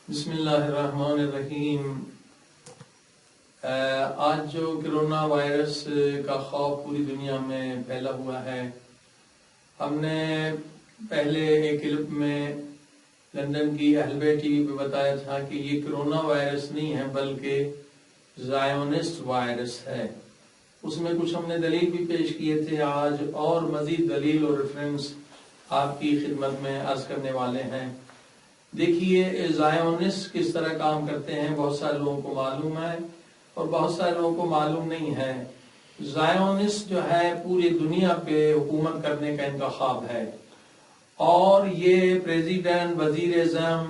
بسم اللہ الرحمن الرحیم۔ آج جو کرونا وائرس کا خوف پوری دنیا میں پھیلا ہوا ہے، ہم نے پہلے ایک کلپ میں لندن کی اہل بیت ٹی وی پہ بتایا تھا کہ یہ کرونا وائرس نہیں ہے بلکہ زائونسٹ وائرس ہے۔ اس میں کچھ ہم نے دلیل بھی پیش کیے تھے، آج اور مزید دلیل اور ریفرنس آپ کی خدمت میں عرض کرنے والے ہیں۔ دیکھیے زائونسٹ کس طرح کام کرتے ہیں، بہت سارے لوگوں کو معلوم ہے اور بہت سارے لوگوں کو معلوم نہیں ہے۔ زائونسٹ جو ہے پوری دنیا پہ حکومت کرنے کا ان کا خواب ہے، اور یہ پریزیڈنٹ، وزیر اعظم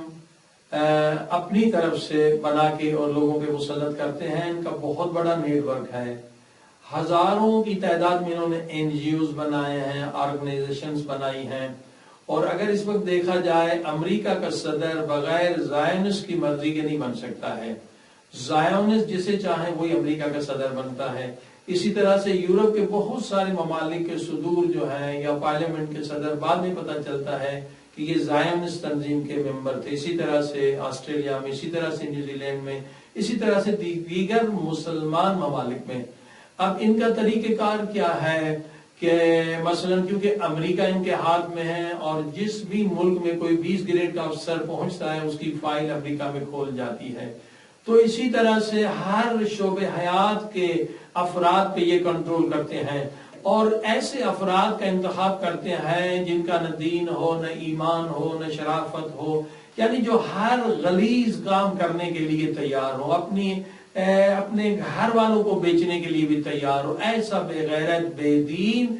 اپنی طرف سے بنا کے اور لوگوں پہ مسلط کرتے ہیں۔ ان کا بہت بڑا نیٹ ورک ہے، ہزاروں کی تعداد میں انہوں نے NGOs بنائے ہیں، آرگنائزیشنز بنائی ہیں۔ اور اگر اس وقت دیکھا جائے، امریکہ کا صدر بغیر زائونسٹ کی مرضی کے نہیں بن سکتا ہے۔ زائونسٹ جسے چاہیں وہی امریکہ کا صدر بنتا ہے۔ اسی طرح سے یورپ کے بہت سارے ممالک کے صدور جو ہیں یا پارلیمنٹ کے صدر بعد میں پتہ چلتا ہے کہ یہ زائونسٹ تنظیم کے ممبر تھے۔ اسی طرح سے آسٹریلیا میں، اسی طرح سے نیوزی لینڈ میں، اسی طرح سے دیگر مسلمان ممالک میں۔ اب ان کا طریقہ کار کیا ہے کہ مثلا کیونکہ امریکہ ان کے ہاتھ میں ہے، اور جس بھی ملک میں کوئی 20 گریڈ کا افسر پہنچتا ہے اس کی فائل امریکہ میں کھول جاتی ہے، تو اسی طرح سے ہر شعبہ حیات کے افراد پہ یہ کنٹرول کرتے ہیں، اور ایسے افراد کا انتخاب کرتے ہیں جن کا نہ دین ہو، نہ ایمان ہو، نہ شرافت ہو، یعنی جو ہر غلیظ کام کرنے کے لیے تیار ہو، اپنے گھر والوں کو بیچنے کے لیے بھی تیار ہو۔ ایسا بے غیرت، بے دین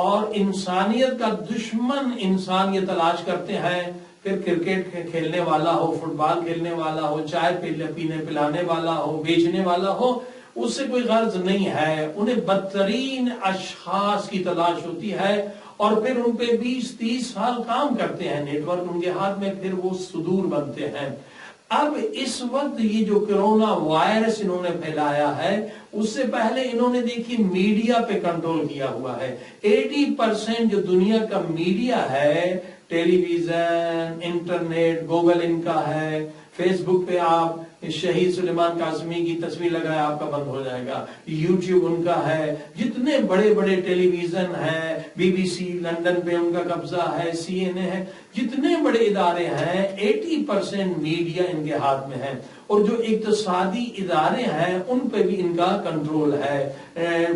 اور انسانیت کا دشمن انسان یہ تلاش کرتے ہیں۔ پھر کرکٹ کھیلنے والا ہو، فٹ بال کھیلنے والا ہو، چائے پینے پلانے والا ہو، بیچنے والا ہو، اس سے کوئی غرض نہیں ہے۔ انہیں بدترین اشخاص کی تلاش ہوتی ہے، اور پھر ان پہ 20-30 سال کام کرتے ہیں، نیٹ ورک ان کے ہاتھ میں، پھر وہ صدور بنتے ہیں۔ اب اس وقت یہ جو کرونا وائرس انہوں نے پھیلایا ہے، اس سے پہلے انہوں نے دیکھی میڈیا پہ کنٹرول کیا ہوا ہے۔ 80% جو دنیا کا میڈیا ہے، ٹیلی ویژن، انٹرنیٹ، گوگل ان کا ہے، فیس بک پہ آپ شہید سلیمان قاسمی کی تصویر لگائے آپ کا بند ہو جائے گا، یوٹیوب ان کا ہے، جتنے بڑے بڑے ٹیلی ویژن ہیں، BBC لندن پہ ان کا قبضہ ہے، CNN ہے، جتنے بڑے ادارے ہیں، 80% میڈیا ان کے ہاتھ میں ہے، اور جو اقتصادی ادارے ہیں ان پہ بھی ان کا کنٹرول ہے،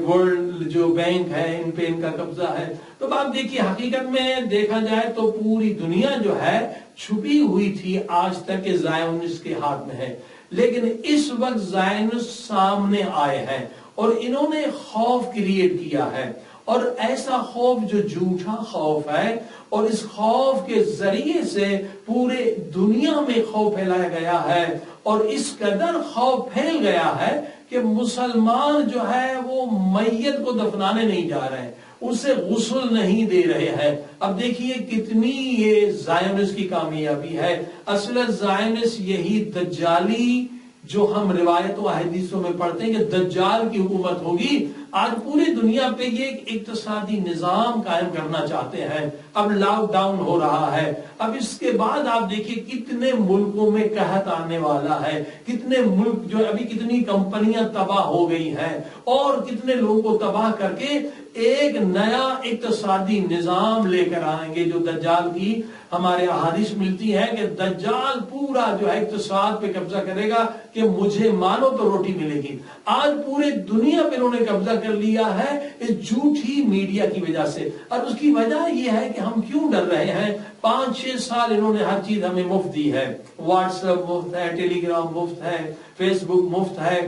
ورلڈ جو بینک ہے ان پہ ان کا قبضہ ہے۔ تو آپ دیکھیے، حقیقت میں دیکھا جائے تو پوری دنیا جو ہے چھپی ہوئی تھی آج تک کہ زائونسٹ کے ہاتھ میں ہے، لیکن اس وقت زائونسٹ سامنے آئے ہیں اور انہوں نے خوف کریٹ کیا ہے، اور ایسا خوف جو جھوٹا خوف ہے، اور اس خوف کے ذریعے سے پورے دنیا میں خوف پھیلایا گیا ہے، اور اس قدر خوف پھیل گیا ہے کہ مسلمان جو ہے وہ میت کو دفنانے نہیں جا رہے ہیں، اسے غسل نہیں دے رہے ہیں۔ اب دیکھیے کتنی یہ زائونسٹ کی کامیابی ہے۔ اصل زائونسٹ یہی دجالی جو ہم روایت و حدیثوں میں پڑھتے ہیں کہ دجال کی حکومت ہوگی، آج پوری دنیا پہ یہ ایک اقتصادی نظام قائم کرنا چاہتے ہیں۔ اب لاک ڈاؤن ہو رہا ہے، اب اس کے بعد آپ دیکھیے کتنے ملکوں میں قحط آنے والا ہے، کتنے ملک جو ابھی کتنی کمپنیاں تباہ ہو گئی ہیں، اور کتنے لوگوں کو تباہ کر کے ایک نیا اقتصادی نظام لے کر آئیں گے۔ جو دجال کی ہمارے احادیث ملتی ہے کہ دجال پورا جو ہے اقتصاد پہ قبضہ کرے گا کہ مجھے مانو تو روٹی ملے گی۔ آج پورے دنیا پہ انہوں نے قبضہ کر لیا ہے اس جھوٹی میڈیا کی وجہ سے، اور اس کی وجہ یہ ہے کہ ہم کیوں ڈر رہے ہیں۔ 5-6 سال انہوں نے ہر چیز ہمیں مفت دی ہے، واٹس ایپ مفت ہے، ٹیلی گرام مفت ہے، فیس بک مفت ہے،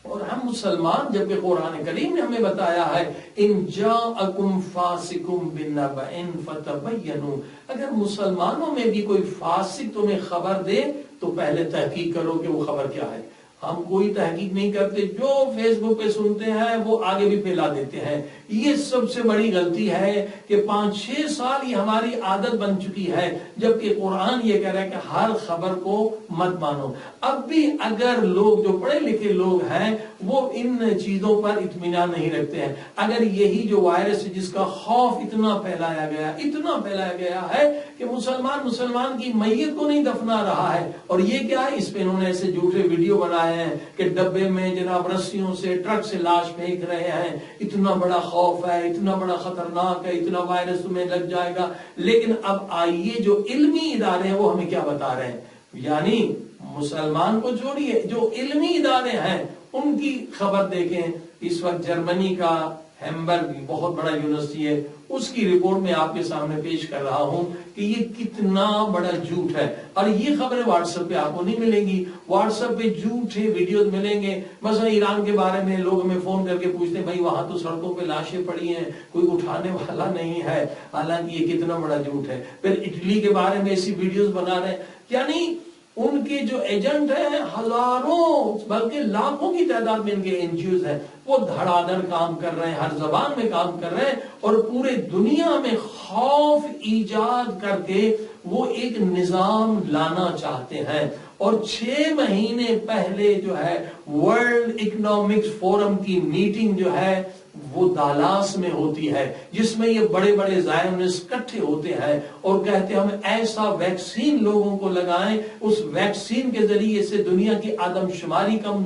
اور ہم مسلمان، جبکہ قرآن کریم نے ہمیں بتایا ہے ان جاءکم فاسق بنبأ فتبینوا، اگر مسلمانوں میں بھی کوئی فاسق تمہیں خبر دے تو پہلے تحقیق کرو کہ وہ خبر کیا ہے۔ ہم کوئی تحقیق نہیں کرتے، جو فیس بک پہ سنتے ہیں وہ آگے بھی پھیلا دیتے ہیں۔ یہ سب سے بڑی غلطی ہے کہ 5-6 سال یہ ہماری عادت بن چکی ہے، جبکہ قرآن یہ کہہ رہا ہے کہ ہر خبر کو مت مانو۔ اب بھی اگر لوگ جو پڑھے لکھے لوگ ہیں وہ ان چیزوں پر اطمینان نہیں رکھتے ہیں، اگر یہی جو وائرس جس کا خوف اتنا پھیلایا گیا ہے کہ مسلمان کی میت کو نہیں دفنا رہا ہے. اور یہ کیا ہے؟ اس پہ انہوں نے ایسے جھوٹے ویڈیو بنائے ہیں کہ ڈبے میں جناب رسیوں سے ٹرک سے لاش پھینک رہے ہیں، اتنا بڑا خوف ہے، اتنا بڑا خطرناک ہے، اتنا وائرس تمہیں لگ جائے گا. لیکن اب آئیے جو علمی ادارے ہیں وہ ہمیں کیا بتا رہے ہیں. یعنی مسلمان کو چھوڑیے، جو علمی ادارے ہیں ان کی خبر دیکھیں. اس وقت جرمنی کا ہیمبرگ بہت بڑا یونیورسٹی ہے، اس کی رپورٹ میں آپ کے سامنے پیش کر رہا ہوں کہ یہ کتنا بڑا جھوٹ ہے. اور یہ خبریں واٹس ایپ پہ آپ کو نہیں ملیں گی. واٹس ایپ پہ جھوٹے ویڈیوز ملیں گے. مثلا ایران کے بارے میں لوگ ہمیں فون کر کے پوچھتے ہیں بھائی وہاں تو سڑکوں پہ لاشیں پڑی ہیں، کوئی اٹھانے والا نہیں ہے. حالانکہ یہ کتنا بڑا جھوٹ ہے. پھر اٹلی کے بارے میں ایسی ویڈیوز بنا رہے ہیں. یعنی ان کے جو ایجنٹ ہیں ہزاروں بلکہ لاکھوں کی تعداد میں ان کے این جی اوز ہیں، وہ دھڑا دھڑ کام کر رہے ہیں، ہر زبان میں کام کر رہے ہیں اور پورے دنیا میں خوف ایجاد کر کے وہ ایک نظام لانا چاہتے ہیں. اور 6 مہینے پہلے جو ہے ورلڈ اکنامکس فورم کی میٹنگ جو ہے وہ دالاس میں ہوتی ہے، جس میں یہ بڑے بڑے زائونسٹ اکٹھے ہوتے ہیں اور کہتے ہیں ہم ایسا ویکسین لوگوں کو لگائیں، اس ویکسین کے ذریعے سے دنیا کی آدم شماری کم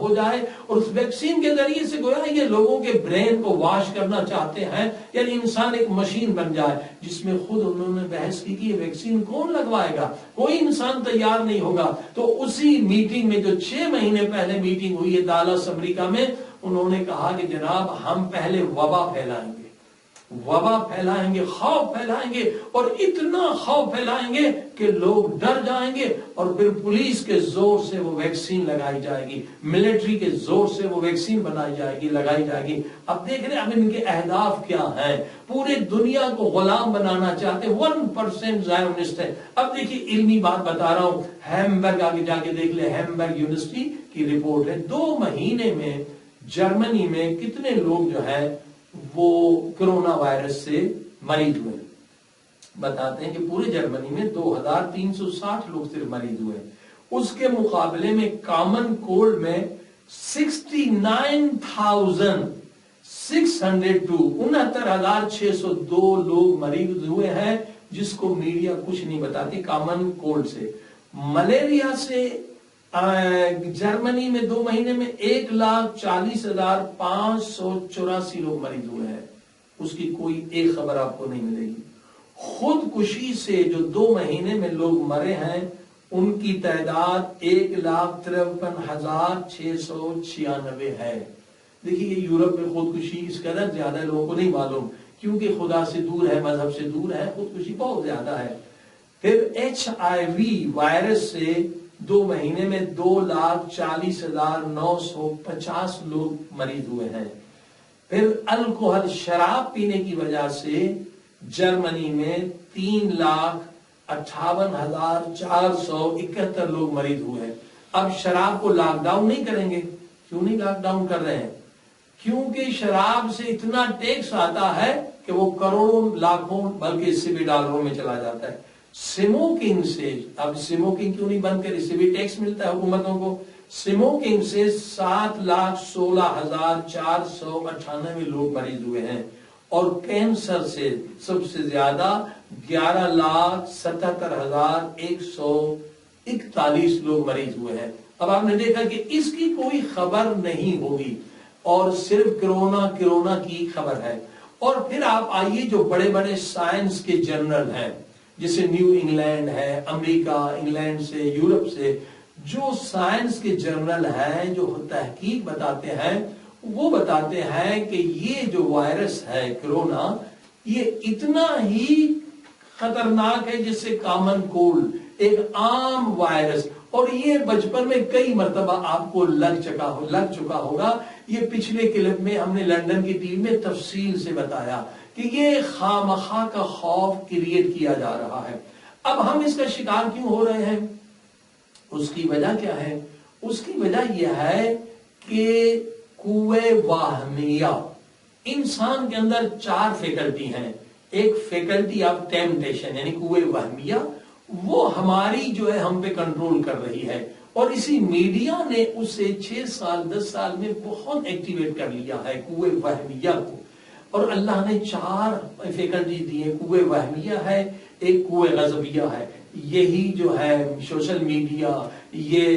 ہو جائے. اور اس ویکسین کے ذریعے سے گویا یہ لوگوں کے برین کو واش کرنا چاہتے ہیں، یعنی انسان ایک مشین بن جائے. جس میں خود انہوں نے بحث کی کہ یہ ویکسین کون لگوائے گا، کوئی انسان تیار نہیں ہوگا. تو اسی میٹنگ میں جو 6 مہینے پہلے میٹنگ ہوئی ہے دالاس امریکہ میں، انہوں نے کہا کہ جناب ہم پہلے وبا پھیلائیں گے، خوف پھیلائیں گے اور اتنا خوف پھیلائیں گے کہ لوگ ڈر جائیں گے اور پھر پولیس کے زور سے وہ ویکسین لگائی جائے گی، ملٹری کے زور سے وہ ویکسین بنائی جائے گی، لگائی جائے گی. اب دیکھ رہے ہیں اب ان کے اہداف کیا ہیں. پورے دنیا کو غلام بنانا چاہتے، 1% زائونسٹ ہے. اب دیکھیے علمی بات بتا رہا ہوں، ہیمبرگ آگے جا کے دیکھ لیں، ہیمبرگ یونیورسٹی کی رپورٹ ہے 2 مہینے میں جرمنی میں کتنے لوگ جو ہے وہ کرونا وائرس سے مریض ہوئے. بتاتے ہیں کہ پورے جرمنی میں 2360 لوگ صرف مریض ہوئے. اس کے مقابلے میں کامن کولڈ میں 69,602 لوگ مریض ہوئے ہیں، جس کو میڈیا کچھ نہیں بتاتی. کامن کولڈ سے، ملیریا سے جرمنی میں 2 مہینے میں 1,40,584 لوگ مریض ہوئے ہیں. اس کی کوئی ایک خبر آپ کو نہیں ملے گی. خودکشی سے جو 2 مہینے میں لوگ مرے ہیں ان کی تعداد 1,53,696 ہے. دیکھیے یہ یورپ میں خودکشی اس قدر زیادہ ہے، لوگوں کو نہیں معلوم کیونکہ خدا سے دور ہے، مذہب سے دور ہے، خودکشی بہت زیادہ ہے. پھر HIV وائرس سے 2 مہینے میں 2,40,950 لوگ مریض ہوئے ہیں. پھر الکوہل شراب پینے کی وجہ سے جرمنی میں 3,58,471 لوگ مریض ہوئے ہیں. اب شراب کو لاک ڈاؤن نہیں کریں گے. کیوں نہیں لاک ڈاؤن کر رہے ہیں؟ کیونکہ شراب سے اتنا ٹیکس آتا ہے کہ وہ کروڑوں لاکھوں بلکہ اس سے بھی ڈالروں میں چلا جاتا ہے. سموکنگ سے، اب سموکنگ کیوں نہیں بند کر، اس سے بھی ٹیکس ملتا ہے حکومتوں کو. سموکنگ سے 7,16,498 لوگ مریض ہوئے ہیں. اور کینسر سے سب سے زیادہ 11,77,141 لوگ مریض ہوئے ہیں. اب آپ نے دیکھا کہ اس کی کوئی خبر نہیں ہوگی اور صرف کرونا کی خبر ہے. اور پھر آپ آئیے جو بڑے بڑے سائنس کے جرنل ہیں جیسے نیو انگلینڈ ہے، امریکہ، انگلینڈ سے، یورپ سے، جو سائنس کے جرنل ہیں جو تحقیق بتاتے ہیں، وہ بتاتے ہیں کہ یہ جو وائرس ہے کرونا، یہ اتنا ہی خطرناک ہے جیسے کامن کولڈ، ایک عام وائرس. اور یہ بچپن میں کئی مرتبہ آپ کو لگ چکا ہوگا. یہ پچھلے کلپ میں ہم نے لندن کی ٹی وی میں تفصیل سے بتایا کہ یہ خامخواہ کا خوف کریٹ کیا جا رہا ہے. اب ہم اس کا شکار کیوں ہو رہے ہیں؟ اس کی وجہ کیا ہے؟ اس کی وجہ یہ ہے کہ قوے واہمیہ، انسان کے اندر 4 فیکلٹی ہیں. ایک فیکلٹی آف ٹیمپٹیشن یعنی قوے واہمیہ، وہ ہماری جو ہے ہم پہ کنٹرول کر رہی ہے. اور اسی میڈیا نے اسے 6 سال 10 سال میں بہت ایکٹیویٹ کر لیا ہے قوے واہمیہ کو. اور اللہ نے 4 فیکلٹی دی ہیں. قوے واہمیہ ہے، ایک قوہ غضبیہ ہے. یہی جو ہے سوشل میڈیا، یہ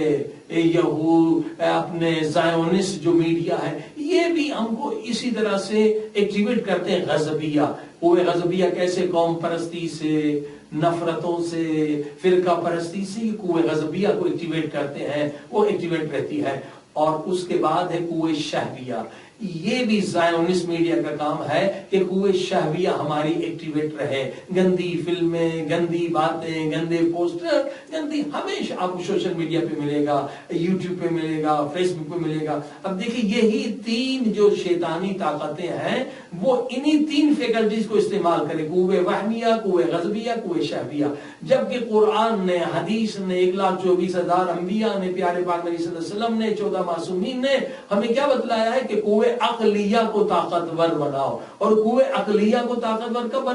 یہود اپنے زائونسٹ جو میڈیا ہے، یہ بھی ہم کو اسی طرح سے ایکٹیویٹ کرتے ہیں. غضبیہ، قوہ غضبیہ کیسے؟ قوم پرستی سے، نفرتوں سے، فرقہ پرستی سے یہ قوہ غضبیہ کو ایکٹیویٹ کرتے ہیں، وہ ایکٹیویٹ رہتی ہے. اور اس کے بعد ہے قوہ شہویہ. یہ بھی زائونسٹ میڈیا کا کام ہے کہ قوہ شہویہ ہماری ایکٹیویٹ رہے. گندی فلمیں، گندی باتیں، گندے پوسٹر، گندی ہمیشہ آپ کو سوشل میڈیا پہ ملے گا، یوٹیوب پہ ملے گا، فیس بک پہ ملے گا. اب دیکھیں یہی تین جو شیطانی طاقتیں ہیں وہ انہی تین فیکلٹیز کو استعمال کرے: قوہ وہمیہ، قوہ غضبیہ، قوہ شہویہ. جبکہ قرآن نے، حدیث نے، 1,24,000 انبیاء نے، پیارے پاک نبی صلی اللہ علیہ وسلم نے، 14 معصومین نے ہمیں کیا بتلایا ہے کہ قوہ عقلیہ کو طاقتور بناؤ. اور قوہ عقلیہ کو طاقتور کب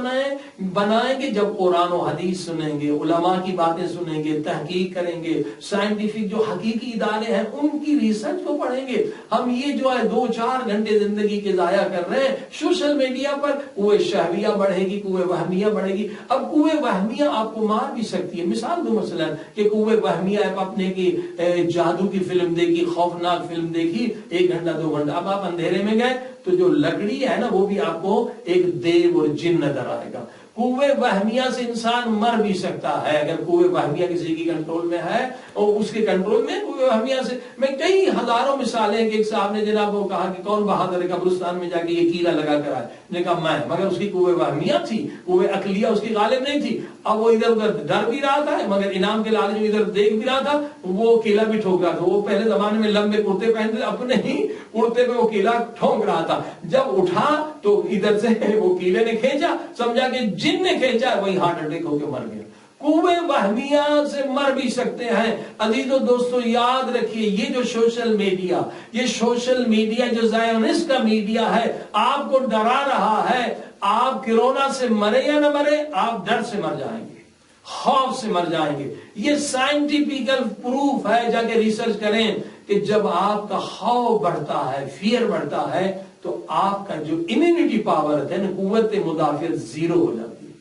بنائیں گے؟ جب قرآن و حدیث سنیں گے، علماء کی باتیں سنیں گے، تحقیق کریں گے، سائنٹیفک جو حقیقی ادارے ہیں ان کی ریسرچ کو پڑھیں گے. ہم یہ جو ہے 2-4 گھنٹے زندگی کے ضائع کر رہے ہیں سوشل میڈیا پر، قوہ شہویہ بڑھے گی، قوہ وہمیہ بڑھے گی. اب قوہ وہمیہ آپ کو مار بھی سکتی ہے. مثال دو مثلا کہ قوہ وہمیہ آپ نے کی جادو کی فلم دیکھی، خوفناک فلم دیکھی، 1 گھنٹہ 2 گھنٹہ، اب آپ اندھیرے میں گئے تو جو لکڑی ہے نا وہ بھی آپ کو ایک دیو اور جن نظر آئے گا. قوہ وہمیہ سے انسان مر بھی سکتا ہے اگر قوہ وہمیہ کسی کی کنٹرول میں ہے اور اس کے کنٹرول میں. قوہ وہمیہ سے میں کئی ہزاروں مثالیں کہ ایک صاحب نے جناب وہ کہا کہ کون بہادر ہے قبرستان میں جا کے یہ کیلا لگا کر آئے. نے کہا میں، مگر اس کی قوہ وہمیہ تھی، قوہ عقلیہ اس کی غالب نہیں تھی. اب وہ ادھر ادھر ڈر بھی رہا تھا مگر انعام کے لالچ میں ادھر دیکھ بھی رہا تھا، وہ کیلا بھی ٹھوک رہا تھا. وہ پہلے زمانے میں لمبے کرتے پہنتے، اپنے ہی کرتے پہ وہ کیلا ٹھونک رہا تھا. جب اٹھا تو ادھر سے وہ کیلے نے کھینچا، سمجھا کہ جن نے کھینچا، وہی ہارٹ اٹیک ہو کے مر گیا. قوہ وہمیہ سے مر بھی سکتے ہیں. عزیزو دوستو یاد رکھیے یہ جو سوشل میڈیا جو زائونسٹ کا میڈیا ہے آپ کو ڈرا رہا ہے. آپ کرونا سے مرے یا نہ مرے، آپ ڈر سے مر جائیں گے، خوف سے مر جائیں گے. یہ سائنٹیفیکل پروف ہے، جا کے ریسرچ کریں کہ جب آپ کا خوف بڑھتا ہے، فیئر بڑھتا ہے تو آپ کا جو امیونٹی پاور ہے نا، قوت مدافعت زیرو ہو جاتی ہے.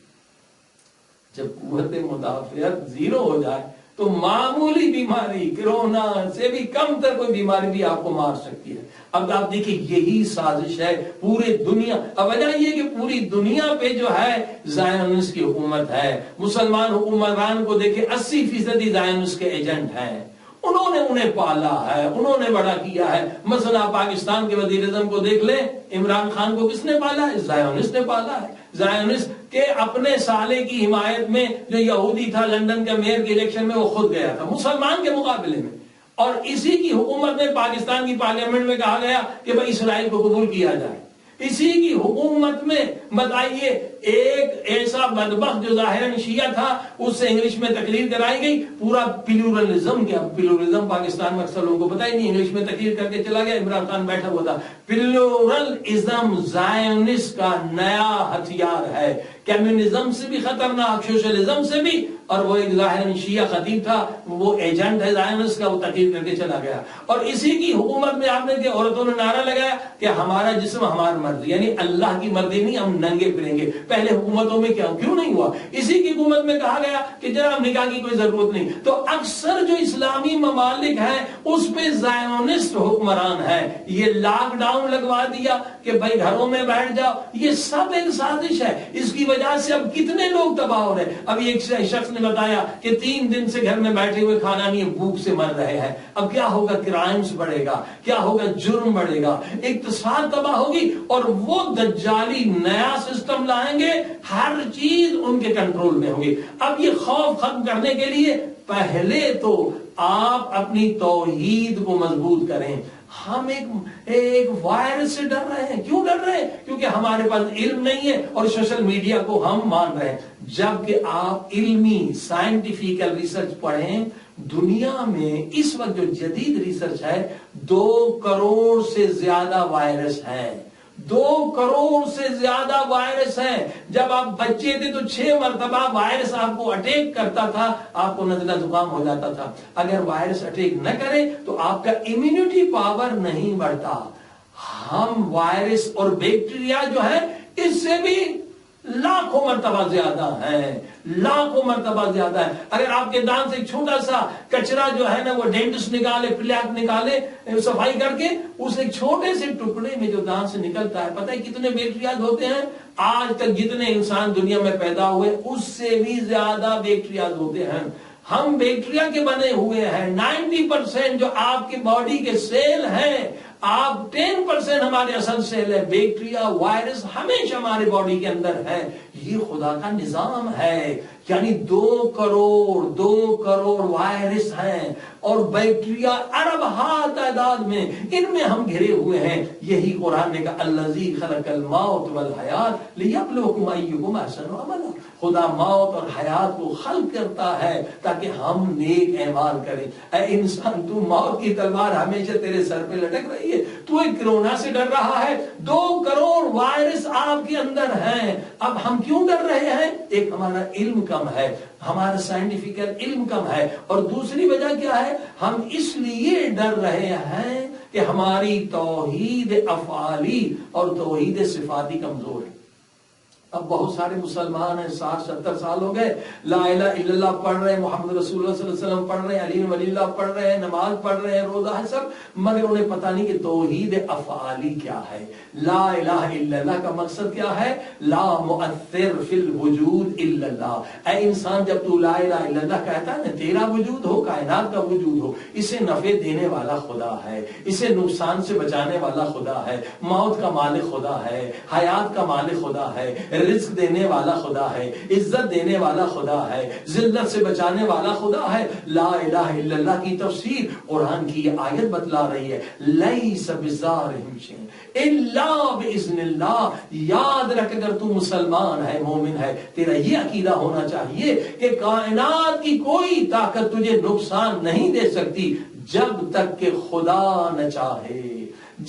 جب قوت مدافعت زیرو ہو جائے تو معمولی بیماری، کرونا سے بھی کم تر کوئی بیماری بھی آپ کو مار سکتی ہے. اب آپ دیکھیں یہی سازش ہے پورے دنیا. اب وجہ یہ کہ پوری دنیا پہ جو ہے زائونسٹ کی حکومت ہے. مسلمان حکمران کو دیکھیں 80% زائونسٹ کے ایجنٹ ہیں. انہوں نے انہیں پالا ہے، انہوں نے بڑا کیا ہے. مثلا پاکستان کے وزیر اعظم کو دیکھ لیں، عمران خان کو کس نے پالا ہے؟ زائونسٹ نے پالا ہے. زائونسٹ کے اپنے سالے کی حمایت میں جو یہودی تھا لندن کا میئر کے الیکشن میں وہ خود گیا تھا مسلمان کے مقابلے میں. اور اسی کی حکومت میں پاکستان کی پارلیمنٹ میں کہا گیا کہ بھائی اسرائیل کو قبول کیا جائے. اسی کی حکومت میں بتائیے ایک ایسا بدبخت جو ظاہراً شیعہ تھا اس سے انگلش میں تقریر کرائی گئی. پورا پلورلزم، کیا پلورلزم پاکستان میں اکثر لوگوں کو پتہ ہی نہیں، انگلش میں تقریر کر کے چلا گیا. عمران خان بیٹھا ہوا تھا. پلورلزم زائونسٹ کا نیا ہتھیار ہے، کمیونزم سے بھی خطرناک، سوشلزم سے بھی. اور وہ ایک ظاہراً شیعہ خطیب تھا، وہ ایجنٹ ہے زائونسٹ کا، وہ تقریر کر کے چلا گیا. اور اسی کی حکومت میں آپ نے کہ عورتوں نے نعرہ لگایا کہ ہمارا جسم ہماری مرضی، یعنی اللہ کی مرضی نہیں، ہم ننگے پھریں گے. پہلے حکومتوں میں کیوں نہیں ہوا؟ اسی کی حکومت میں کہا گیا کہ جناب نکاح کی کوئی ضرورت نہیں. تو اکثر جو اسلامی ممالک ہیں اس پہ زائونسٹ حکمران ہے. یہ لاک ڈاؤن لگوا دیا کہ بھائی گھروں میں بیٹھ جاؤ، یہ سب ایک سازش ہے. اس کی وجہ سے اب کتنے لوگ تباہ ہو رہے ہیں. اب ایک شخص نے بتایا کہ 3 دن سے گھر میں بیٹھے ہوئے کھانا نہیں ہے، بھوک سے مر رہے ہیں. اب کیا ہوگا؟ کرائمز بڑھے گا، کیا ہوگا؟ جرم بڑھے گا، اقتصاد تباہ ہوگی. اور وہ دجالی نیا سسٹم لائیں گے، ہر چیز ان کے کنٹرول میں ہوگی. اب یہ خوف ختم کرنے کے لیے پہلے تو آپ اپنی توحید کو مضبوط کریں. ہم ایک وائرس سے ڈر رہے ہیں. کیوں ڈر رہے ہیں؟ کیونکہ ہمارے پاس علم نہیں ہے اور سوشل میڈیا کو ہم مان رہے ہیں. جبکہ آپ علمی سائنٹیفیکل ریسرچ پڑھیں. دنیا میں اس وقت جو جدید ریسرچ ہے 2 کروڑ سے زیادہ وائرس ہیں. 2 کروڑ سے زیادہ وائرس ہیں. جب آپ بچے تھے تو 6 مرتبہ وائرس آپ کو اٹیک کرتا تھا، آپ کو نزلہ زکام ہو جاتا تھا. اگر وائرس اٹیک نہ کرے تو آپ کا امیونٹی پاور نہیں بڑھتا. ہم وائرس اور بیکٹیریا جو ہے اس سے بھی لاکھوں مرتبہ زیادہ ہیں، لاکھوں مرتبہ زیادہ ہے۔ اگر آپ کے دانت سے ایک چھوٹا سا کچرا جو ہے نا وہ ڈینٹسٹ نکالے، پلیاک نکالے صفائی کر کے، اس ایک چھوٹے سے ٹکڑے میں جو دانت سے نکلتا ہے، پتہ ہے کتنے بیکٹیریاز ہوتے ہیں؟ آج تک جتنے انسان دنیا میں پیدا ہوئے اس سے بھی زیادہ بیکٹیریاز ہوتے ہیں۔ ہم بیکٹیریا کے بنے ہوئے ہیں۔ 90% جو آپ کی باڈی کے سیل ہیں، آپ 10% ہمارے اصل سیل ہے۔ بیکٹیریا، وائرس ہمیشہ ہمارے باڈی کے اندر ہے۔ یہ خدا کا نظام ہے، یعنی 2 کروڑ وائرس ہیں اور بیکٹیریا ارب ہا تعداد میں، ان میں ہم گھرے ہوئے ہیں۔ یہی قرآن نے کہا الذی خلق الموت والحیات لیبلوکم ایکم احسن عملا۔ خدا موت اور حیات کو خلق کرتا ہے تاکہ ہم نیک اعمال کریں۔ اے انسان، تو موت کی تلوار ہمیشہ تیرے سر پہ لٹک رہی ہے، تو ایک کرونا سے ڈر رہا ہے۔ 2 کروڑ وائرس آپ کے اندر ہیں۔ اب ہم کیوں ڈر رہے ہیں؟ ایک ہمارا علم کم ہے، ہمارا سائنٹیفیکل علم کم ہے، اور دوسری وجہ کیا ہے؟ ہم اس لیے ڈر رہے ہیں کہ ہماری توحید افعالی اور توحید صفاتی کمزور ہے۔ اب بہت سارے مسلمان ہیں، 60-70 سال ہو گئے، لا الہ الا اللہ پڑھ رہے ہیں، محمد رسول اللہ صلی اللہ علیہ وسلم پڑھ رہے ہیں، علی ولی اللہ پڑھ رہے ہیں، نماز پڑھ رہے ہیں، روزہ ہے سب، مگر انہیں پتہ نہیں کہ توحید افعالی کیا ہے۔ لا الہ الا اللہ کا مقصد کیا ہے؟ لا مؤثر فی الوجود الا اللہ۔ اے انسان، جب تو لا الہ الا اللہ کہتا ہے نا، تیرا وجود ہو، کائنات کا وجود ہو، اسے نفع دینے والا خدا ہے، اسے نقصان سے بچانے والا خدا ہے، موت کا مالک خدا ہے، حیات کا مالک خدا ہے، رزق دینے والا خدا ہے، عزت دینے والا خدا ہے، ذلت سے بچانے والا خدا ہے۔ لا الہ الا اللہ کی تفسیر قرآن کی یہ آیت بتلا رہی ہے، لیس بضارہم شیء الا باذن اللہ۔ یاد رکھ، اگر تو مسلمان ہے، مومن ہے، تیرا یہ عقیدہ ہونا چاہیے کہ کائنات کی کوئی طاقت تجھے نقصان نہیں دے سکتی جب تک کہ خدا نہ چاہے۔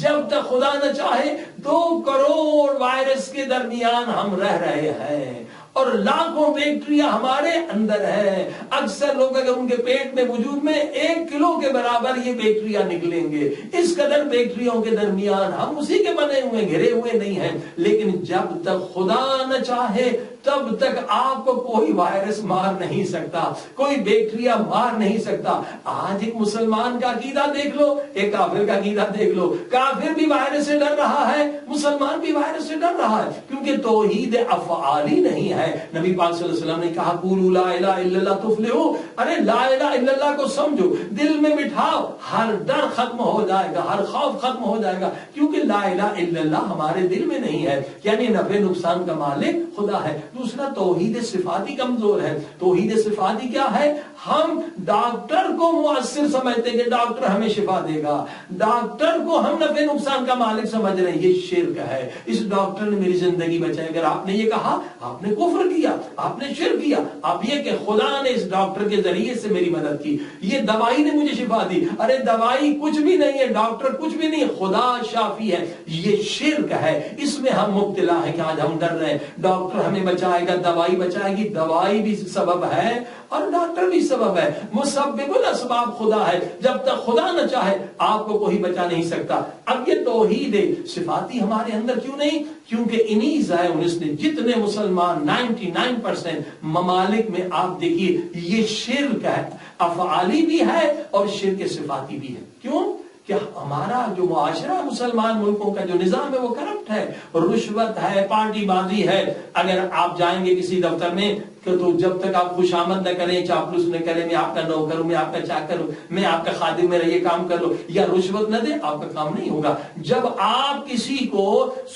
جب تک خدا نہ چاہے۔ 2 کروڑ وائرس کے درمیان ہم رہ رہے ہیں اور لاکھوں بیکٹیریا ہمارے اندر ہے۔ اکثر لوگ اگر ان کے پیٹ میں وجود میں 1 کلو کے برابر یہ بیکٹیریا نکلیں گے، اس قدر بیکٹریوں کے درمیان ہم اسی کے بنے ہوئے، گھرے ہوئے نہیں ہیں۔ لیکن جب تک خدا نہ چاہے تب تک آپ کو کوئی وائرس مار نہیں سکتا، کوئی بیکٹیریا مار نہیں سکتا۔ آج ایک مسلمان کا عقیدہ دیکھ لو، ایک کافر کا عقیدہ دیکھ لو۔ کافر بھی وائرس سے ڈر رہا ہے، مسلمان بھی وائرس سے ڈر رہا ہے، کیونکہ توحید افعالی نہیں ہے۔ نبی پاک صلی اللہ علیہ وسلم نے کہا قولوا لا الہ الا اللہ تفلحوا۔ ارے لا الہ الا اللہ کو سمجھو، دل میں بٹھاؤ، ہر ڈر ختم ہو جائے گا، ہر خوف ختم ہو جائے گا، کیونکہ لا الہ الا اللہ ہمارے دل میں نہیں ہے، یعنی نفع نقصان کا مالک خدا ہے۔ دوسرا، توحید صفاتی کمزور ہے۔ توحید صفاتی کیا ہے؟ ہم ڈاکٹر کو مؤثر سمجھتے کہ ڈاکٹر ہمیں شفا دے گا، ڈاکٹر کو ہم نفع نقصان کا مالک سمجھ رہے ہیں، یہ شرک ہے۔ اس ڈاکٹر نے میری زندگی بچائی، اگر آپ نے یہ کہا آپ نے کفر کیا، آپ نے شرک کیا۔ آپ یہ کہ خدا نے اس ڈاکٹر کے ذریعے سے میری مدد کی، یہ دوائی نے مجھے شفا دی، ارے دوائی کچھ بھی نہیں ہے، ڈاکٹر کچھ بھی نہیں، خدا شافی ہے، یہ شرک ہے۔ اس میں ہم مبتلا ہیں کہ آج ہم ڈر رہے ہیں ڈاکٹر ہمیں بچائے گا، دوائی بچائے گی۔ دوائی بھی سبب ہے اور ڈاکٹر بھی سبب ہے، مسبب الاسباب خدا ہے۔ جب تک خدا نہ چاہے آپ کو کوئی بچا نہیں سکتا۔ اب یہ توحید صفاتی ہمارے اندر کیوں نہیں؟ کیونکہ انہی ضائع 19 نے جتنے مسلمان 99% ممالک میں آپ دیکھیے یہ شرک ہے، افعالی بھی ہے اور شرک صفاتی بھی ہے۔ کیوں؟ کہ ہمارا جو معاشرہ مسلمان ملکوں کا جو نظام ہے وہ کرپٹ ہے، رشوت ہے، پارٹی بازی ہے۔ اگر آپ جائیں گے کسی دفتر میں تو جب تک آپ خوش آمد نہ کریں، چاپلوس نہ کریں، میں آپ کا نوکر ہوں، میں آپ کا چاکر ہوں، میں آپ کا خادم، میرا یہ کام کر لو، یا رشوت نہ دیں، آپ کا کام نہیں ہوگا۔ جب آپ کسی کو،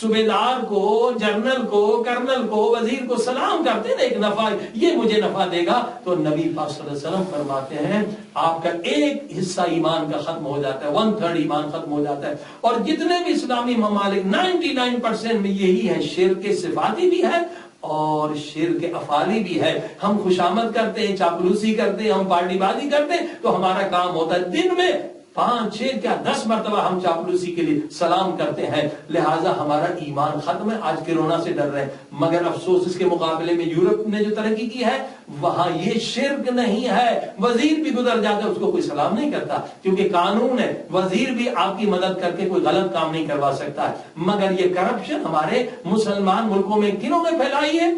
صوبیدار کو، جنرل کو، کرنل کو، وزیر کو سلام کرتے ہیں ایک نفع، یہ مجھے نفع دے گا، تو نبی پاک صلی اللہ علیہ وسلم فرماتے ہیں آپ کا ایک حصہ ایمان کا ختم ہو جاتا ہے، 1/3 ایمان ختم ہو جاتا ہے۔ اور جتنے بھی اسلامی ممالک 99% میں یہی ہے، شرک صفاتی بھی ہے اور شرک افعالی بھی ہے۔ ہم خوشامد کرتے ہیں، چاپلوسی کرتے ہیں، ہم پارٹی بازی کرتے ہیں، تو ہمارا کام ہوتا ہے دن میں 5 6 کیا 10 مرتبہ ہم چاپلوسی کے لیے سلام کرتے ہیں، لہٰذا ہمارا ایمان ختم ہے۔ آج کرونا سے ڈر رہے ہیں، مگر افسوس اس کے مقابلے میں یورپ نے جو ترقی کی ہے وہاں یہ شرک نہیں ہے. وزیر بھی گزر جاتا ہے اس کو کوئی سلام نہیں کرتا کیونکہ قانون ہے, وزیر بھی آپ کی مدد کر کے کوئی غلط کام نہیں کروا سکتا ہے. مگر یہ کرپشن ہمارے مسلمان ملکوں میں کنہوں نے پھیلائی ہے؟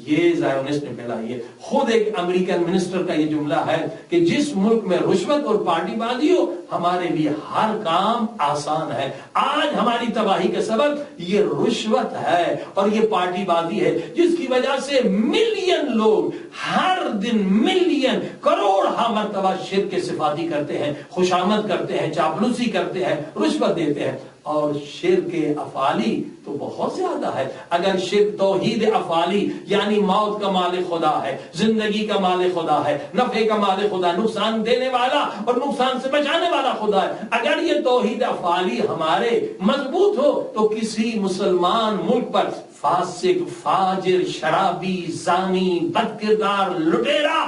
یہ زائونسٹ نے پھیلائی ہے. خود ایک امریکن منسٹر کا یہ جملہ ہے کہ جس ملک میں رشوت اور پارٹی بازی ہو ہمارے لیے ہر کام آسان ہے. آج ہماری تباہی کا سبب یہ رشوت ہے اور یہ پارٹی بازی ہے, جس کی وجہ سے ملین لوگ ہر دن ملین کروڑ مرتبہ شرک کے صفاتی کرتے ہیں, خوشامد کرتے ہیں, چاپلوسی کرتے ہیں, رشوت دیتے ہیں. اور شرک افعالی تو بہت زیادہ ہے. اگر شرک توحید افعالی یعنی موت کا مالک خدا ہے, زندگی کا مالک خدا ہے, نفع کا مالک خدا, نقصان دینے والا اور نقصان سے بچانے والا خدا ہے, اگر یہ توحید افعالی ہمارے مضبوط ہو تو کسی مسلمان ملک پر فاسق, فاجر, شرابی, زانی, بد کردار, لٹیرا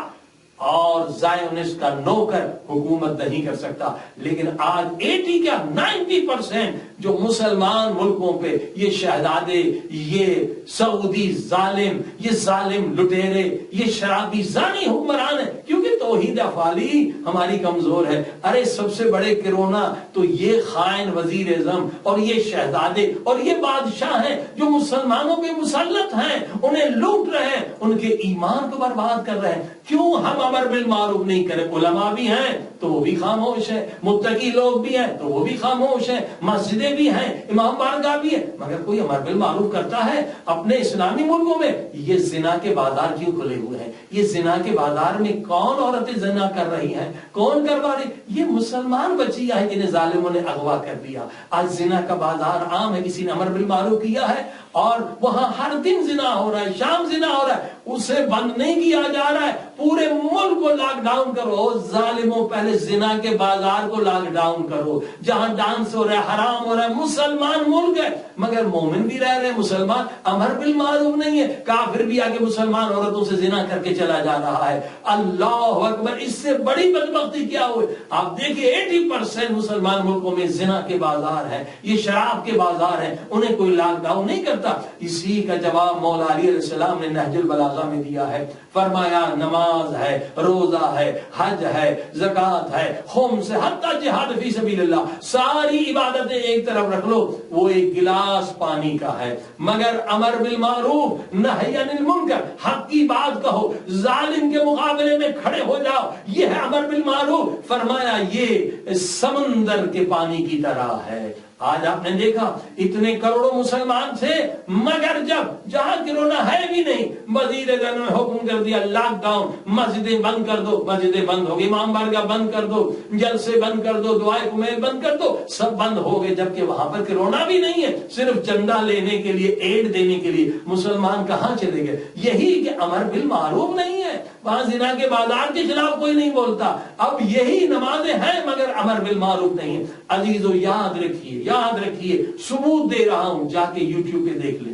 اور زائونسٹ کا نوکر حکومت نہیں کر سکتا. لیکن آج 80 کیا 90% جو مسلمان ملکوں پہ یہ شہزادے, یہ سعودی ظالم, یہ ظالم لٹیرے, یہ شرابی زانی حکمران ہے کیونکہ توحید افعالی ہماری کمزور ہے. ارے سب سے بڑے کرونا تو یہ خائن وزیر اعظم اور یہ شہزادے اور یہ بادشاہ ہیں جو مسلمانوں پہ مسلط ہیں, انہیں لوٹ رہے ہیں, ان کے ایمان کو برباد کر رہے ہیں. کیوں ہم امر بالمعروف نہیں کریں؟ علماء بھی ہیں تو وہ بھی خاموش ہیں, متقی لوگ بھی ہیں تو وہ بھی خاموش ہیں, مسجدیں بھی ہیں, امام بارگاہ بھی ہیں, مگر کوئی امر بالمعروف کرتا ہے؟ اپنے اسلامی ملکوں میں یہ زنا کے بازار کیوں کھلے ہوئے ہیں؟ یہ زنا کے بازار میں کون عورتیں زنا کر رہی ہیں, کون کروا رہی؟ یہ مسلمان بچیاں ہیں جنہیں ظالموں نے اغوا کر دیا. آج زنا کا بازار عام ہے, کسی نے امر بالمعروف کیا ہے اور وہاں ہر دن زنا ہو رہا ہے, شام زنا ہو رہا ہے, اسے بند نہیں کیا جا رہا ہے. پورے ملک کو لاک ڈاؤن کرو ظالموں, پہلے زنا کے بازار کو لاک ڈاؤن کرو. جہاں ڈانس ہو رہا ہے, حرام ہو رہا ہے, مسلمان ملک ہے مگر مومن بھی رہ رہے ہیں, مسلمان امر بالمعروف نہیں ہے, کافر بھی آگے مسلمان عورتوں سے زنا کر کے چلا جا رہا ہے. اللہ اکبر, اس سے بڑی بدبختی کیا ہوئی؟ آپ دیکھیں 80% مسلمان ملکوں میں زنا کے بازار ہیں, یہ شراب کے بازار ہیں, انہیں کوئی لاک ڈاؤن نہیں کرتا. اسی کا جواب مولا علی علیہ السلام نے نہج البلاغہ میں دیا ہے. فرمایا نماز ہے, روزہ ہے, حج ہے, زکوٰۃ ہے, خمس سے حتی جہاد فی سبیل اللہ, ساری عبادتیں ایک طرف رکھ لو, وہ ایک گلاس پانی کا ہے. مگر امر بالمعروف نہی عن المنکر, حق کی بات کہو, ظالم کے مقابلے میں کھڑے ہو جاؤ, یہ ہے امر بالمعروف. فرمایا یہ سمندر کے پانی کی طرح ہے. آج آپ نے دیکھا اتنے کروڑوں مسلمان تھے مگر جب جہاں کرونا ہے بھی نہیں, وزیر اعظم نے حکم کر دیا لاک ڈاؤن, مسجدیں بند کر دو, مسجدیں بند ہو گئی, امام بارگاہ بند کر دو, جلسے بند کر دو, دعائے کمیل بند کر دو, سب بند ہو گئے. جبکہ وہاں پر کرونا بھی نہیں ہے, صرف چندہ لینے کے لیے, ایڈ دینے کے لیے مسلمان کہاں چلے گئے؟ یہی کہ امر بالمعروف نہیں ہے, وہاں زنا کے بازار کے خلاف کوئی نہیں بولتا. اب یہی نمازیں ہیں مگر امر بالمعروف نہیں ہے. عزیزو یاد رکھیے, یاد رکھیے, ثبوت دے رہا ہوں, جا کے یوٹیوب پہ دیکھ لیں,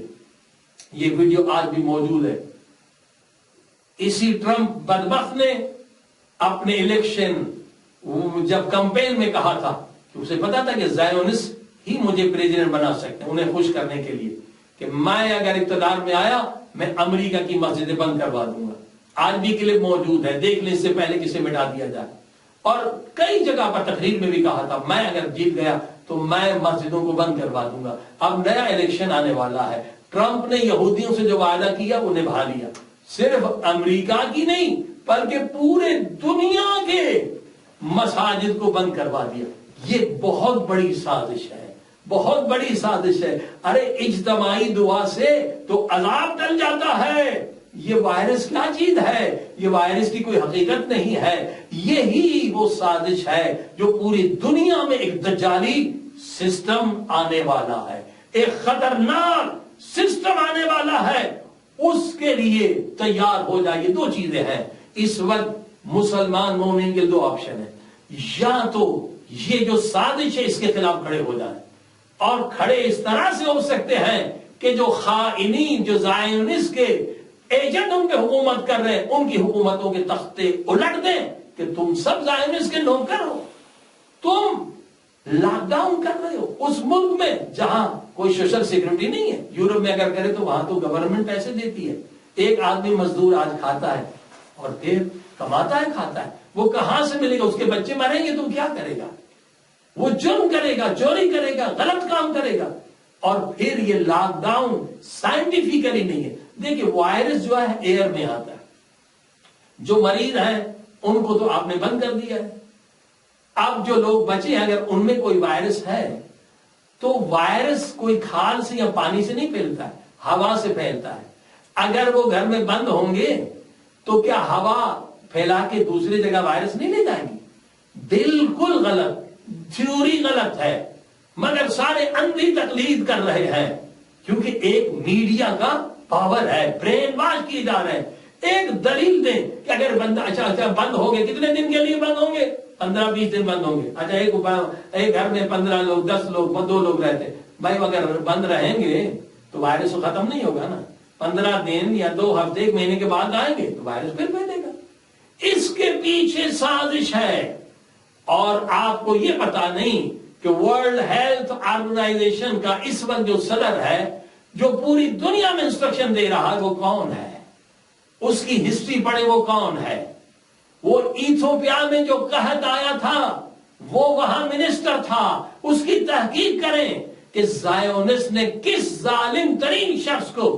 یہ ویڈیو آج بھی موجود ہے. اسی ٹرمپ بدبخت نے اپنے الیکشن جب کمپین میں کہا تھا کہ اسے پتا تھا کہ زائونسٹ ہی مجھے پریزیڈنٹ بنا سکتے ہیں, انہیں خوش کرنے کے لیے, کہ میں اگر اقتدار میں آیا میں امریکہ کی مسجدیں بند کروا دوں گا. آج بھی کلپ موجود ہے, دیکھ لیں, اس سے پہلے کسے مٹا دیا جائے. اور کئی جگہ پر تقریر میں بھی کہا تھا میں اگر جیت گیا تو میں مسجدوں کو بند کروا دوں گا. اب نیا الیکشن آنے والا ہے, ٹرمپ نے یہودیوں سے جو وعدہ کیا وہ نبھا لیا, صرف امریکہ کی نہیں بلکہ پورے دنیا کے مساجد کو بند کروا دیا. یہ بہت بڑی سازش ہے, بہت بڑی سازش ہے. ارے اجتماعی دعا سے تو عذاب ٹل جاتا ہے. یہ وائرس کیا چیز ہے؟ یہ وائرس کی کوئی حقیقت نہیں ہے, یہی وہ سازش ہے جو پوری دنیا میں ایک دجالی سسٹم آنے والا ہے, ایک خطرناک سسٹم آنے والا ہے, اس کے لیے تیار ہو جائیے. دو چیزیں ہیں اس وقت مسلمان مومن کے, دو آپشن ہیں, یا تو یہ جو سازش ہے اس کے خلاف کھڑے ہو جائیں, اور کھڑے اس طرح سے ہو سکتے ہیں کہ جو خائنین, جو زائونسٹ کے ایجنٹ ان پہ حکومت کر رہے ہیں, ان کی حکومتوں کے تختے الٹ دیں کہ تم سب زائونسٹ کے نوکر ہو, تم لاک ڈاؤن کر رہے ہو اس ملک میں جہاں کوئی سوشل سیکورٹی نہیں ہے. یورپ میں اگر کرے تو وہاں تو گورنمنٹ پیسے دیتی ہے. ایک آدمی مزدور آج کھاتا ہے اور پھر کماتا ہے کھاتا ہے. وہ کہاں سے ملے گا؟ اس کے بچے مریں گے تو کیا کرے گا؟ وہ جرم کرے گا, چوری کرے گا, غلط کام کرے گا. اور پھر یہ لاک ڈاؤن سائنٹیفکلی نہیں ہے. دیکھیں وائرس جو ہے ایئر میں آتا ہے, جو مریض ہیں ان کو تو آپ نے بند کر دیا ہے. اب جو لوگ بچے ہیں اگر ان میں کوئی وائرس ہے تو وائرس کوئی کھال سے یا پانی سے نہیں پھیلتا ہے, ہوا سے پھیلتا ہے. اگر وہ گھر میں بند ہوں گے تو کیا ہوا پھیلا کے دوسری جگہ وائرس نہیں لے جائیں گی؟ بالکل غلط, تھیوری غلط ہے, مگر سارے اندھی تقلید کر رہے ہیں کیونکہ ایک میڈیا کا پاور ہے, برین واش کیے جا رہے ہیں. ایک دلیل دیں کہ اگر بند اچھا بند ہو گئے, کتنے دن کے لیے بند ہوں گے؟ 15-20 دن بند ہوں گے. اچھا ایک گھر میں 15 لوگ 10 لوگ 2 لوگ رہتے بھائی, اگر بند رہیں گے تو وائرس تو ختم نہیں ہوگا نا. 15 دن یا 2 ہفتے 1 مہینے کے بعد آئیں گے تو وائرس پھر پھیلے گا. اس کے پیچھے سازش ہے. اور آپ کو یہ پتا نہیں کہ ورلڈ ہیلتھ آرگنائزیشن کا اس وقت جو صدر ہے, جو پوری دنیا میں انسٹرکشن دے رہا ہے, وہ کون ہے؟ اس کی ہسٹری پڑھے, وہ کون ہے؟ وہ ایتھوپیا میں جو قحط آیا تھا وہ وہاں منسٹر تھا. اس کی تحقیق کریں کہ زائونسٹ نے کس ظالم ترین شخص کو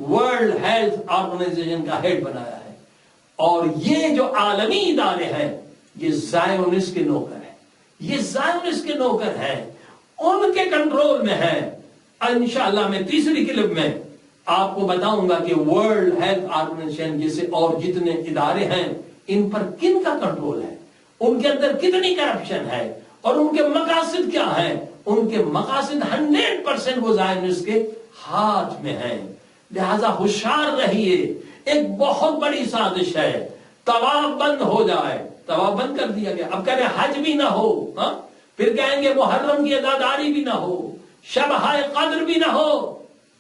ورلڈ ہیلتھ آرگنائزیشن کا ہیڈ بنایا ہے. اور یہ جو عالمی ادارے ہیں یہ زائونسٹ کے نوکر ہیں, یہ زائونسٹ کے نوکر ہیں, ان کے کنٹرول میں ہیں. انشاءاللہ میں تیسری کلپ میں آپ کو بتاؤں گا کہ ورلڈ ہیلتھ آرگنائزیشن جیسے اور جتنے ادارے ہیں ان پر کن کا کنٹرول ہے, ان کے اندر کتنی کرپشن ہے, اور ان کے مقاصد کیا ہیں. ان کے مقاصد 100% وہ زائونسٹ کے ہاتھ میں ہیں. لہذا ہوشیار رہیے, ایک بہت بڑی سازش ہے. طواف بند ہو جائے, طواف بند کر دیا گیا, اب کہہ رہے حج بھی نہ ہو, پھر کہیں گے محرم کی عزاداری بھی نہ ہو, شب قدر بھی نہ ہو.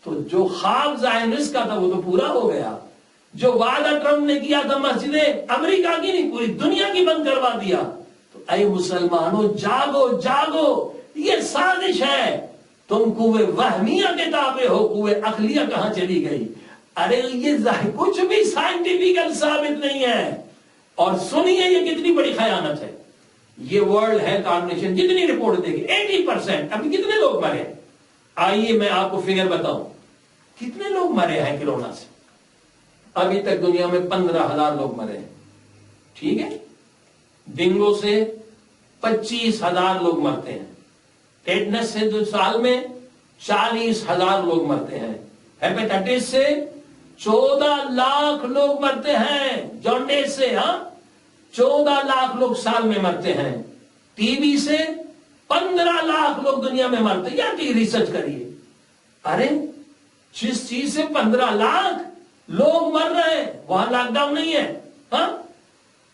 تو جو خواب زائونسٹ کا تھا وہ تو پورا ہو گیا. جو وعدہ ٹرمپ نے کیا تھا مسجدیں امریکہ کی نہیں پوری دنیا کی بند کروا دیا. تو اے مسلمانوں جاگو جاگو, یہ سازش ہے. تم قوے وہمیہ کے تابع ہو, قوے عقلیہ کہاں چلی گئی؟ ارے یہ کچھ بھی سائنٹیفیکل ثابت نہیں ہے. اور سنیے یہ کتنی بڑی خیانت ہے. یہ ورلڈ ہیلتھ آرگنائزیشن جتنی رپورٹ دے گی 80%. ابھی کتنے لوگ مرے؟ آئیے میں آپ کو فگر بتاؤں کتنے لوگ مرے ہیں کرونا سے. ابھی تک دنیا میں 15,000 لوگ مرے ہیں. ٹھیک ہے, ڈینگو سے 25,000 لوگ مرتے ہیں. ٹیٹنس سے 2 سال میں 40,000 لوگ مرتے ہیں. ہیپیٹائٹس سے 14 لاکھ لوگ مرتے ہیں. جانڈس سے 14 لاکھ لوگ سال میں مرتے ہیں. ٹی بی سے 15 لاکھ لوگ دنیا میں مرتے ہیں. یا کہ ریسرچ کریے. ارے جس چیز سے 15 لاکھ لوگ مر رہے ہیں وہاں لاک ڈاؤن نہیں ہے,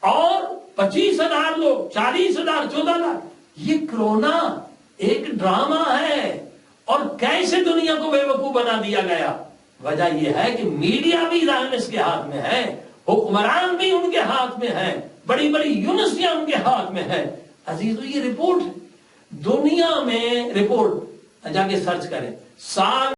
اور 25,000 لوگ, 40,000, 14 لاکھ. یہ کرونا ایک ڈرامہ ہے. اور کیسے دنیا کو بے وقوف بنا دیا گیا؟ وجہ یہ ہے کہ میڈیا بھی زائونسٹ کے ہاتھ میں ہے, حکمران بھی ان کے ہاتھ میں ہے, بڑی بڑی یونیورسٹیاں ان کے ہاتھ میں ہے. عزیزو یہ رپورٹ دنیا میں, رپورٹ جا کے سرچ کریں, سال